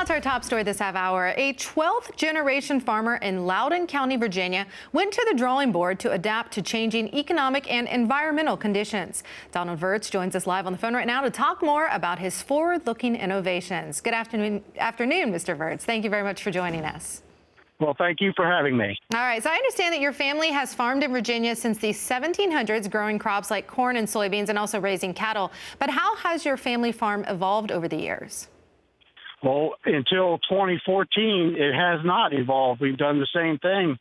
Now to our top story this half hour. A 12th generation farmer in Loudoun County, Virginia, went to the drawing board to adapt to changing economic and environmental conditions. DonaldVirts joins us live on the phone right now to talk more about his forward-looking innovations. Good afternoon, Mr. Virts. Thank you very much for joining us. Well, thank you for having me. All right, so I understand that your family has farmed in Virginia since the 1700s, growing crops like corn and soybeans and also raising cattle. But how has your family farm evolved over the years? Well, until 2014, it has not evolved. We've done the same thing,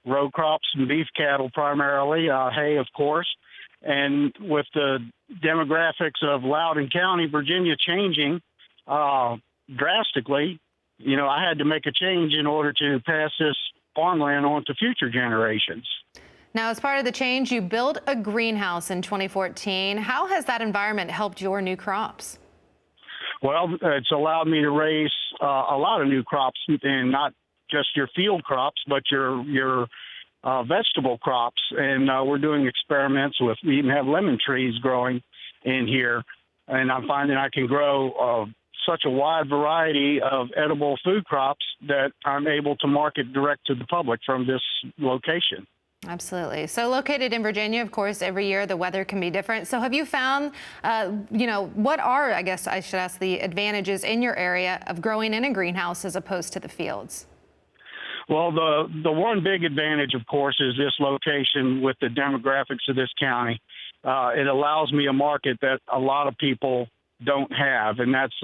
row crops and beef cattle primarily, hay, of course. And with the demographics of Loudoun County, Virginia changing drastically, you know, I had to make a change in order to pass this farmland on to future generations. Now, as part of the change, you built a greenhouse in 2014. How has that environment helped your new crops? Well, it's allowed me to raise a lot of new crops, and not just your field crops, but your vegetable crops. And we're doing experiments with, we even have lemon trees growing in here. And I'm finding I can grow such a wide variety of edible food crops that I'm able to market direct to the public from this location. Absolutely. So located in Virginia, of course, every year the weather can be different. So have you found, what are, I guess I should ask, the advantages in your area of growing in a greenhouse as opposed to the fields? Well, the one big advantage, of course, is this location with the demographics of this county. It allows me a market that a lot of people don't have, and that's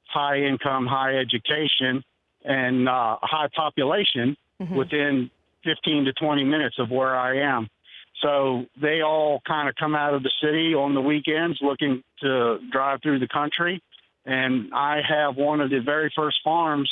high income, high education, and high population within 15 to 20 minutes of where I am. So they all kind of come out of the city on the weekends looking to drive through the country. And I have one of the very first farms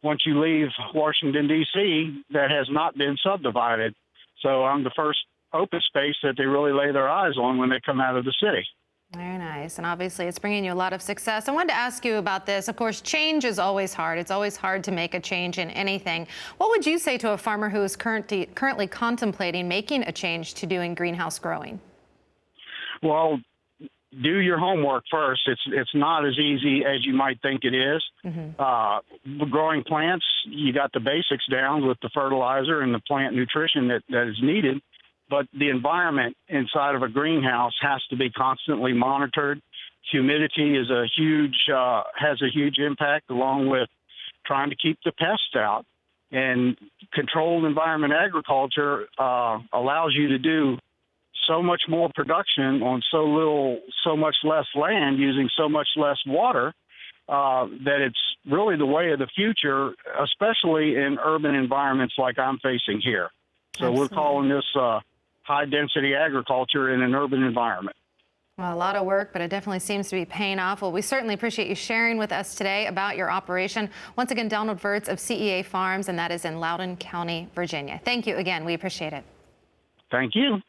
once you leave Washington, D.C. that has not been subdivided. So I'm the first open space that they really lay their eyes on when they come out of the city. Very nice. And obviously it's bringing you a lot of success. I wanted to ask you about this. Of course, change is always hard. It's always hard to make a change in anything. What would you say to a farmer who is currently contemplating making a change to doing greenhouse growing? Well, do your homework first. It's not as easy as you might think it is. Growing plants, you got the basics down with the fertilizer and the plant nutrition that is needed. But the environment inside of a greenhouse has to be constantly monitored. Humidity is has a huge impact, along with trying to keep the pests out. And controlled environment agriculture allows you to do so much more production on so much less land, using so much less water, that it's really the way of the future, especially in urban environments like I'm facing here. So Absolutely. We're calling this high-density agriculture in an urban environment. Well, a lot of work, but it definitely seems to be paying off. Well, we certainly appreciate you sharing with us today about your operation. Once again, DonaldVirts of CEAFarms, and that is in Loudoun County, Virginia. Thank you again. We appreciate it. Thank you.